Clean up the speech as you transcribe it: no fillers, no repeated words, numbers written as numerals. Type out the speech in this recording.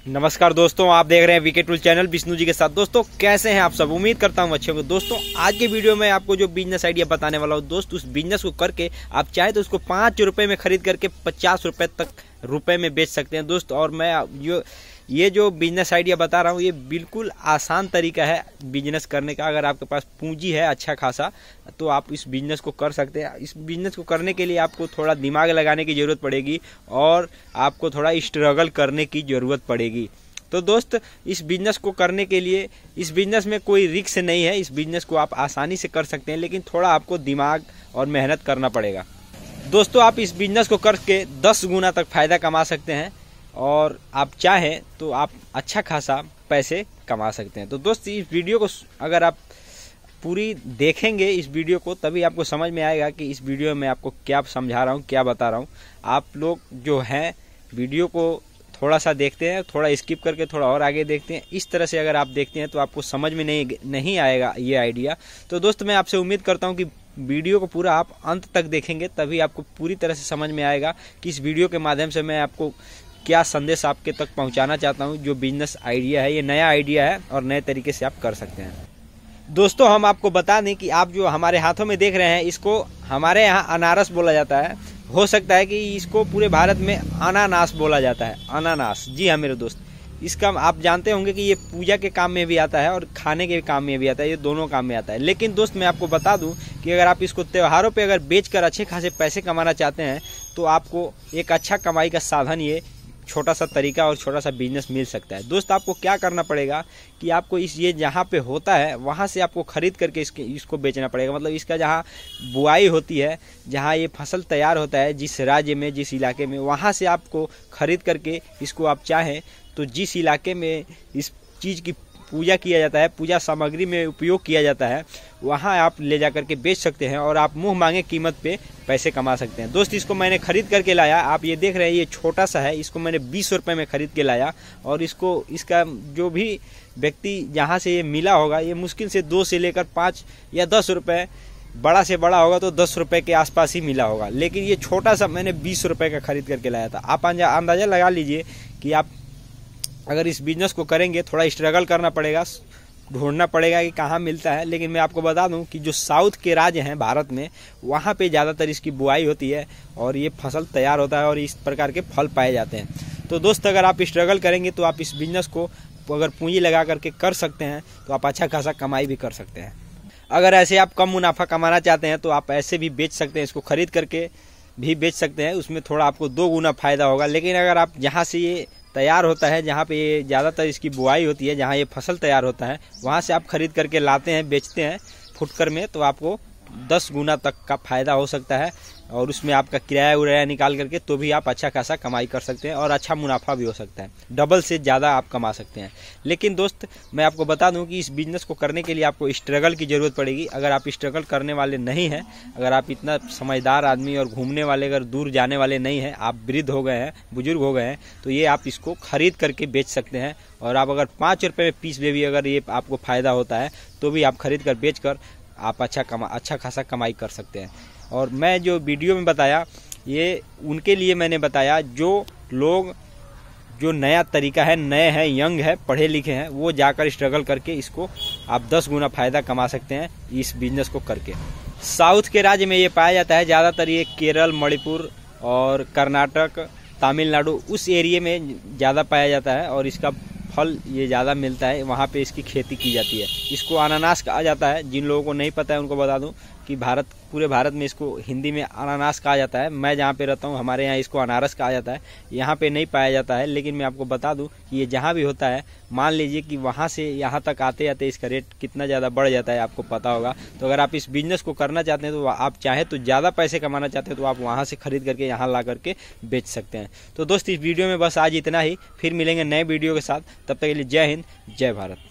नमस्कार दोस्तों, आप देख रहे हैं VK tool channel Vishnu ji के साथ। दोस्तों कैसे हैं आप सब? उम्मीद करता हूं अच्छे होंगे। दोस्तों आज के वीडियो में आपको जो बिजनेस आइडिया बताने वाला हूं दोस्त, उस बिजनेस को करके आप चाहे तो उसको 5 रुपए में खरीद करके 50 रुपए में बेच सकते हैं दोस्त। और मैं ये जो बिजनेस आइडिया बता रहा हूँ ये बिल्कुल आसान तरीका है बिजनेस करने का। अगर आपके पास पूंजी है अच्छा खासा तो आप इस बिजनेस को कर सकते हैं। इस बिजनेस को करने के लिए आपको थोड़ा दिमाग लगाने की ज़रूरत पड़ेगी और आपको थोड़ा स्ट्रगल करने की ज़रूरत पड़ेगी। तो दोस्त इस बिजनेस को करने के लिए, इस बिजनेस में कोई रिस्क नहीं है। इस बिजनेस को आप आसानी से कर सकते हैं, लेकिन थोड़ा आपको दिमाग और मेहनत करना पड़ेगा। दोस्तों आप इस बिजनेस को करके 10 गुना तक फ़ायदा कमा सकते हैं और आप चाहें तो आप अच्छा खासा पैसे कमा सकते हैं। तो दोस्त इस वीडियो को अगर आप पूरी देखेंगे इस वीडियो को, तभी आपको समझ में आएगा कि इस वीडियो में आपको क्या समझा रहा हूँ, क्या बता रहा हूँ। आप लोग जो हैं वीडियो को थोड़ा सा देखते हैं, थोड़ा स्किप करके थोड़ा और आगे देखते हैं। इस तरह से अगर आप देखते हैं तो आपको समझ में नहीं आएगा ये आइडिया। तो दोस्त मैं आपसे उम्मीद करता हूँ कि वीडियो को पूरा आप अंत तक देखेंगे, तभी आपको पूरी तरह से समझ में आएगा कि इस वीडियो के माध्यम से मैं आपको क्या संदेश आपके तक पहुंचाना चाहता हूं। जो बिजनेस आइडिया है ये नया आइडिया है और नए तरीके से आप कर सकते हैं। दोस्तों हम आपको बता दें कि आप जो हमारे हाथों में देख रहे हैं इसको हमारे यहाँ अनारस बोला जाता है। हो सकता है कि इसको पूरे भारत में अनानास बोला जाता है। अनानास, जी हाँ मेरे दोस्त, इसका आप जानते होंगे कि ये पूजा के काम में भी आता है और खाने के काम में भी आता है, ये दोनों काम में आता है। लेकिन दोस्त मैं आपको बता दूं कि अगर आप इसको त्योहारों पे अगर बेचकर अच्छे खासे पैसे कमाना चाहते हैं तो आपको एक अच्छा कमाई का साधन ये छोटा सा तरीका और छोटा सा बिजनेस मिल सकता है। दोस्त आपको क्या करना पड़ेगा कि आपको ये जहाँ पे होता है वहाँ से आपको खरीद करके इसको बेचना पड़ेगा। मतलब इसका जहाँ बुआई होती है, जहाँ ये फसल तैयार होता है, जिस राज्य में, जिस इलाके में, वहाँ से आपको खरीद करके इसको आप चाहें तो जिस इलाके में इस चीज़ की पूजा किया जाता है, पूजा सामग्री में उपयोग किया जाता है, वहाँ आप ले जा करके बेच सकते हैं और आप मुंह मांगे कीमत पे पैसे कमा सकते हैं। दोस्त इसको मैंने खरीद करके लाया, आप ये देख रहे हैं ये छोटा सा है, इसको मैंने 20 रुपए में खरीद के लाया। और इसका जो भी व्यक्ति जहाँ से ये मिला होगा ये मुश्किल से 2 से लेकर 5 या 10 रुपये, बड़ा से बड़ा होगा तो 10 रुपये के आसपास ही मिला होगा। लेकिन ये छोटा सा मैंने 20 रुपये का खरीद करके लाया था। आप अंदाज़ा लगा लीजिए कि आप अगर इस बिजनेस को करेंगे थोड़ा स्ट्रगल करना पड़ेगा, ढूंढना पड़ेगा कि कहाँ मिलता है। लेकिन मैं आपको बता दूं कि जो साउथ के राज्य हैं भारत में, वहाँ पे ज़्यादातर इसकी बुआई होती है और ये फसल तैयार होता है और इस प्रकार के फल पाए जाते हैं। तो दोस्त अगर आप स्ट्रगल करेंगे तो आप इस बिजनेस को अगर पूंजी लगा करके कर सकते हैं तो आप अच्छा खासा कमाई भी कर सकते हैं। अगर ऐसे आप कम मुनाफा कमाना चाहते हैं तो आप ऐसे भी बेच सकते हैं, इसको खरीद करके भी बेच सकते हैं। उसमें थोड़ा आपको 2 गुना फायदा होगा। लेकिन अगर आप जहाँ से ये तैयार होता है, जहाँ पे ये ज़्यादातर इसकी बुआई होती है, जहाँ ये फसल तैयार होता है, वहाँ से आप खरीद करके लाते हैं, बेचते हैं फुटकर में, तो आपको 10 गुना तक का फायदा हो सकता है। और उसमें आपका किराया उराया निकाल करके तो भी आप अच्छा खासा कमाई कर सकते हैं और अच्छा मुनाफा भी हो सकता है, डबल से ज़्यादा आप कमा सकते हैं। लेकिन दोस्त मैं आपको बता दूं कि इस बिज़नेस को करने के लिए आपको स्ट्रगल की ज़रूरत पड़ेगी। अगर आप स्ट्रगल करने वाले नहीं हैं, अगर आप इतना समझदार आदमी और घूमने वाले, अगर दूर जाने वाले नहीं हैं, आप वृद्ध हो गए हैं, बुजुर्ग हो गए हैं, तो ये आप इसको खरीद करके बेच सकते हैं। और आप अगर 5 रुपये में पीस में भी अगर ये आपको फ़ायदा होता है तो भी आप खरीद कर बेच कर आप अच्छा खासा कमाई कर सकते हैं। और मैं जो वीडियो में बताया ये उनके लिए मैंने बताया जो लोग, जो नया तरीका है, नए हैं, यंग है, पढ़े लिखे हैं, वो जाकर स्ट्रगल करके इसको आप 10 गुना फायदा कमा सकते हैं इस बिजनेस को करके। साउथ के राज्य में ये पाया जाता है ज़्यादातर, ये केरल, मणिपुर और कर्नाटक, तमिलनाडु उस एरिया में ज़्यादा पाया जाता है और इसका फल ये ज़्यादा मिलता है, वहाँ पे इसकी खेती की जाती है। इसको अनानास कहा जाता है। जिन लोगों को नहीं पता है उनको बता दूं कि पूरे भारत में इसको हिंदी में अनानास कहा जाता है। मैं जहाँ पे रहता हूँ हमारे यहाँ इसको अनारस कहा जाता है। यहाँ पे नहीं पाया जाता है, लेकिन मैं आपको बता दूं कि ये जहाँ भी होता है, मान लीजिए कि वहाँ से यहाँ तक आते आते इसका रेट कितना ज़्यादा बढ़ जाता है, आपको पता होगा। तो अगर आप इस बिजनेस को करना चाहते हैं, तो आप चाहें तो ज़्यादा पैसे कमाना चाहते हैं तो आप वहाँ से खरीद करके यहाँ ला करके बेच सकते हैं। तो दोस्त इस वीडियो में बस आज इतना ही, फिर मिलेंगे नए वीडियो के साथ। तब तक के लिए जय हिंद, जय भारत।